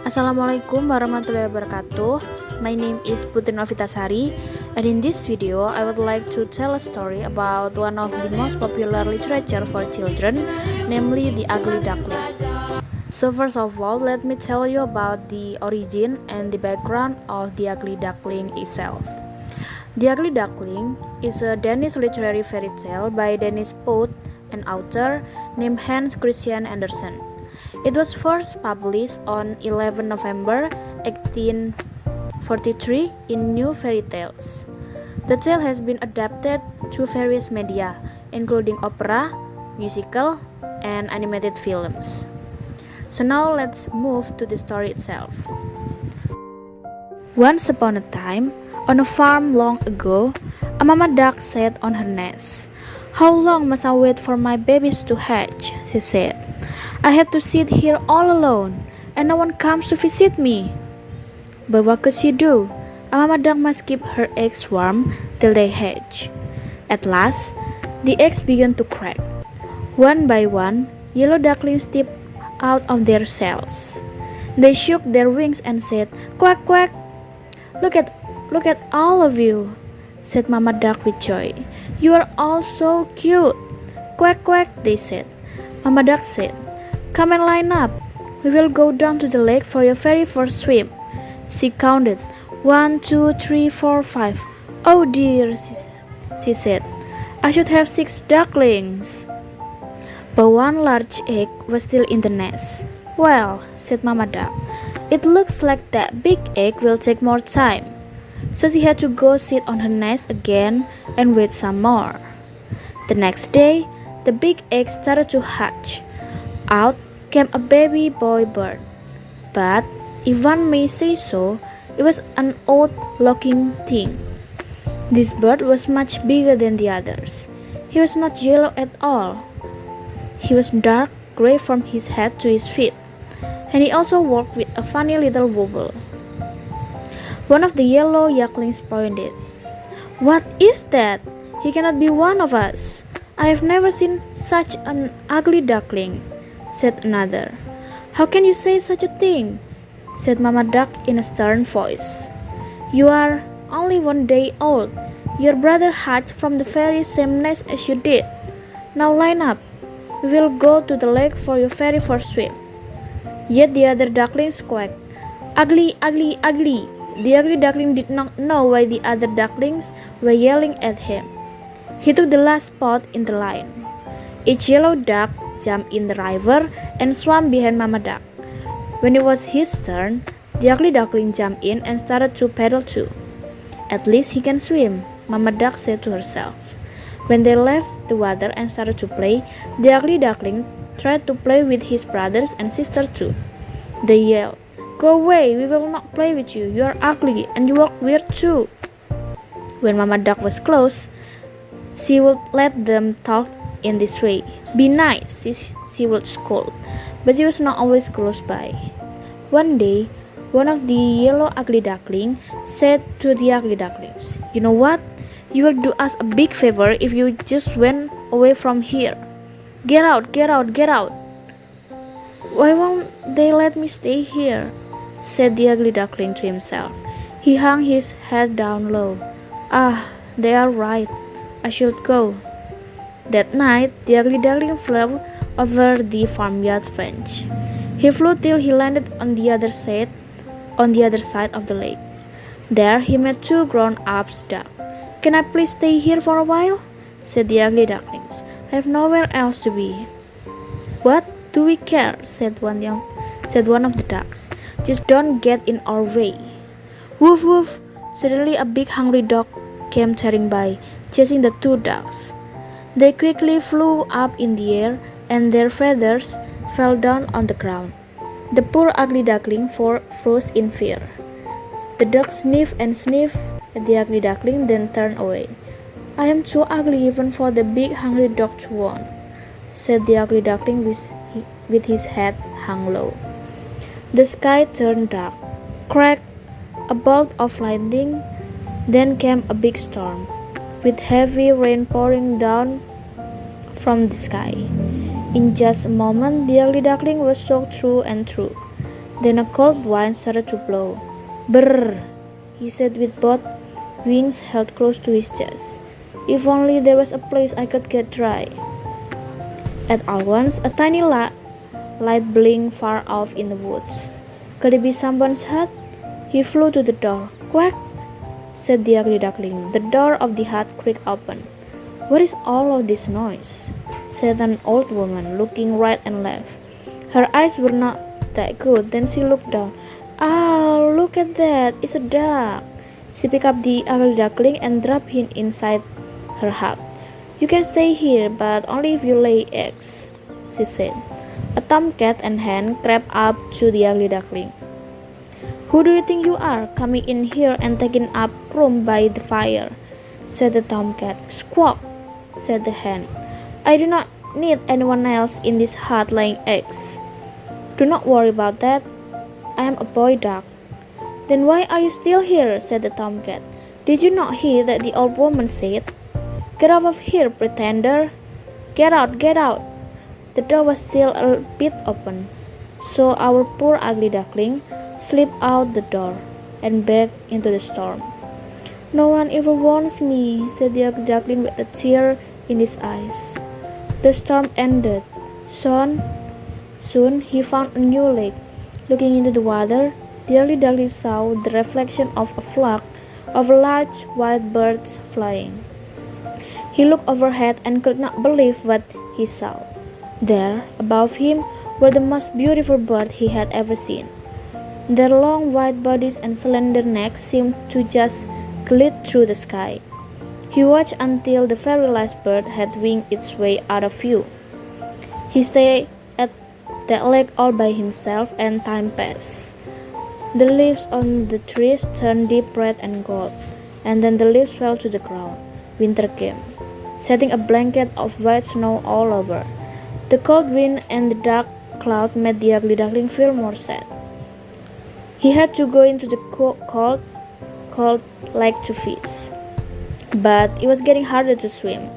Assalamualaikum warahmatullahi wabarakatuh. My name is Putri Novitasari, and in this video I would like to tell a story about one of the most popular literature for children, namely The Ugly Duckling. So first of all, let me tell you about the origin and the background of The Ugly Duckling itself. The Ugly Duckling is a Danish literary fairy tale by Danish poet and author named Hans Christian Andersen. It was first published on 11 November 1843 in New Fairy Tales. The tale has been adapted to various media, including opera, musical, and animated films. So now let's move to the story itself. Once upon a time, on a farm long ago, a mama duck sat on her nest. "How long must I wait for my babies to hatch?" she said. "I have to sit here all alone, and no one comes to visit me." But what could she do? A mama duck must keep her eggs warm till they hatch. At last, the eggs began to crack. One by one, yellow ducklings stepped out of their shells. They shook their wings and said, "Quack, quack! Look at all of you," said Mama Duck with joy. "You are all so cute." "Quack, quack," they said. Mama Duck said, "Come and line up. We will go down to the lake for your very first swim." She counted, 1, 2, 3, 4, 5. "Oh dear," she said. "I should have 6 ducklings." But one large egg was still in the nest. "Well," said Mama Duck, "it looks like that big egg will take more time." So she had to go sit on her nest again and wait some more. The next day, the big egg started to hatch. Out came a baby boy bird. But, if one may say so, it was an odd-looking thing. This bird was much bigger than the others. He was not yellow at all. He was dark gray from his head to his feet, and he also walked with a funny little wobble. One of the yellow ducklings pointed. "What is that? He cannot be one of us. I have never seen such an ugly duckling," said another. "How can you say such a thing?" said Mama Duck in a stern voice. "You are only 1 day old. Your brother hatched from the very same nest as you did. Now line up. We will go to the lake for your very first swim." Yet the other ducklings quacked, "Ugly, ugly, ugly." The ugly duckling did not know why the other ducklings were yelling at him. He took the last spot in the line. Each yellow duck jumped in the river and swam behind Mama Duck. When it was his turn, the ugly duckling jumped in and started to paddle too. "At least he can swim," Mama Duck said to herself. When they left the water and started to play, the ugly duckling tried to play with his brothers and sisters too. They yelled, "Go away, we will not play with you. You are ugly and you walk weird too." When Mama Duck was close, she would let them talk in this way. "Be nice," she would scold, but she was not always close by. One day, one of the yellow ugly duckling said to the ugly ducklings, "You know what? You will do us a big favor if you just went away from here. Get out, get out, get out." "Why won't they let me stay here?" said the ugly duckling to himself. He hung his head down low. "Ah, they are right. I should go." That night, the ugly duckling flew over the farmyard fence. He flew till he landed on the other side of the lake. There he met 2 grown-ups ducks. "Can I please stay here for a while?" said the ugly ducklings. "I have nowhere else to be." "What do we care?" said one of the ducks. "Just don't get in our way." Woof woof! Suddenly a big hungry dog came tearing by, chasing the 2 ducks. They quickly flew up in the air, and their feathers fell down on the ground. The poor ugly duckling froze in fear. The dog sniffed and sniffed at the ugly duckling, then turned away. "I am too ugly even for the big hungry dog to want," said the ugly duckling with his head hung low. The sky turned dark. Crack! A bolt of lightning. Then came a big storm, with heavy rain pouring down from the sky. In just a moment, the ugly duckling was soaked through and through. Then a cold wind started to blow. Brrr, he said with both wings held close to his chest. If only there was a place I could get dry. At all once, a tiny light blinked far off in the woods. Could it be someone's hut? He flew to the door. Quack, said the ugly duckling. The door of the hut creaked open. What is all of this noise? Said an old woman, looking right and left. Her eyes were not that good. Then she looked down. Ah, look at that! It's a duck. She picked up the ugly duckling and dropped him inside her hut. You can stay here, but only if you lay eggs, she said. A tomcat and hen crept up to the ugly duckling. Who do you think you are, coming in here and taking up room by the fire? Said the tomcat. Squawk, said the hen. I do not need anyone else in this hut laying eggs. Do not worry about that. I am a boy duck. Then why are you still here? Said the tomcat. Did you not hear that the old woman said? Get out of here, pretender. Get out, get out. The door was still a bit open, so our poor ugly duckling slipped out the door and back into the storm. No one ever warns me, said the ugly duckling with a tear in his eyes. The storm ended. Soon he found a new lake. Looking into the water, the ugly duckling saw the reflection of a flock of large white birds flying. He looked overhead and could not believe what he saw. There, above him, were the most beautiful birds he had ever seen. Their long white bodies and slender necks seemed to just glide through the sky. He watched until the very last bird had winged its way out of view. He stayed at that lake all by himself, and time passed. The leaves on the trees turned deep red and gold, and then the leaves fell to the ground. Winter came, setting a blanket of white snow all over. The cold wind and the dark cloud made the ugly duckling feel more sad. He had to go into the cold lake to fish, but it was getting harder to swim.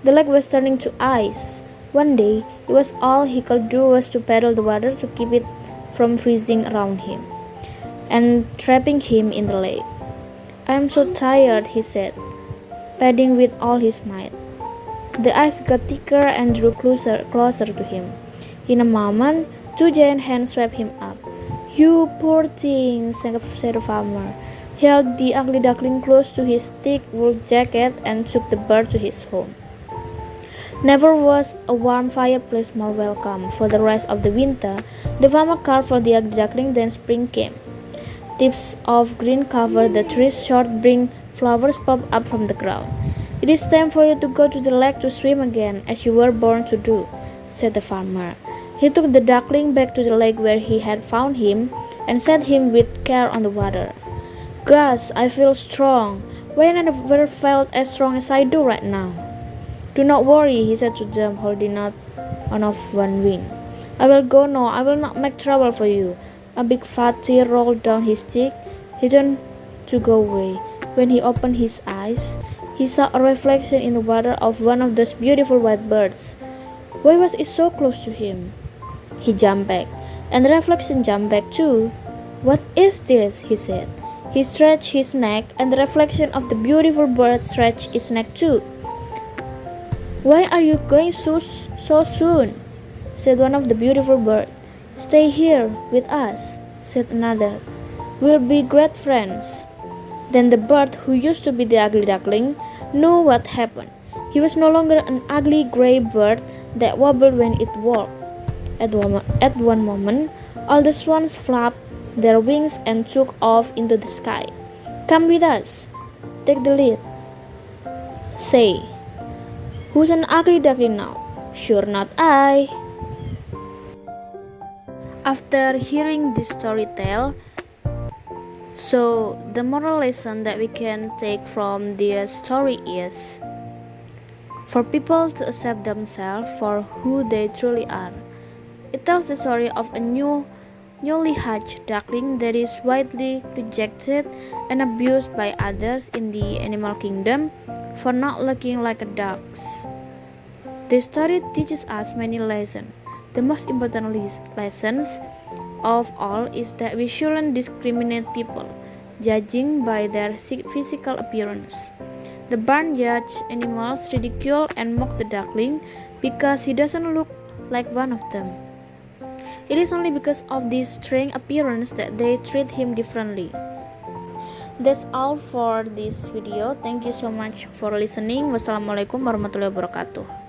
The lake was turning to ice. One day, it was all he could do was to paddle the water to keep it from freezing around him and trapping him in the lake. I am so tired, he said, paddling with all his might. The ice got thicker and drew closer to him. In a moment, two giant hands swept him up. You poor thing, said the farmer. He held the ugly duckling close to his thick wool jacket and took the bird to his home. Never was a warm fireplace more welcome. For the rest of the winter, the farmer cared for the ugly duckling. Then spring came. Tips of green covered the trees. Short spring flowers popped up from the ground. It is time for you to go to the lake to swim again, as you were born to do, said the farmer. He took the duckling back to the lake where he had found him and set him with care on the water. Gosh, I feel strong. Why I never felt as strong as I do right now? Do not worry, he said to them, holding out on of one wing. I will go now. I will not make trouble for you. A big fat tear rolled down his cheek. He turned to go away. When he opened his eyes, he saw a reflection in the water of one of those beautiful white birds. Why was it so close to him? He jumped back, and the reflection jumped back too. What is this? He said. He stretched his neck, and the reflection of the beautiful bird stretched its neck too. Why are you going so soon? Said one of the beautiful birds. Stay here with us, said another. We'll be great friends. Then the bird, who used to be the ugly duckling, knew what happened. He was no longer an ugly gray bird that wobbled when it walked. At one moment, all the swans flapped their wings and took off into the sky. Come with us. Take the lead. Say, who's an ugly duckling now? Sure not I. After hearing this story tale, so the moral lesson that we can take from this story is for people to accept themselves for who they truly are. It tells the story of a newly hatched duckling that is widely rejected and abused by others in the animal kingdom for not looking like a duck. This story teaches us many lessons. The most important lessons of all is that we shouldn't discriminate people, judging by their physical appearance. The barn judged animals, ridicule and mock the duckling because he doesn't look like one of them. It is only because of this strange appearance that they treat him differently. That's all for this video. Thank you so much for listening. Wassalamualaikum warahmatullahi wabarakatuh.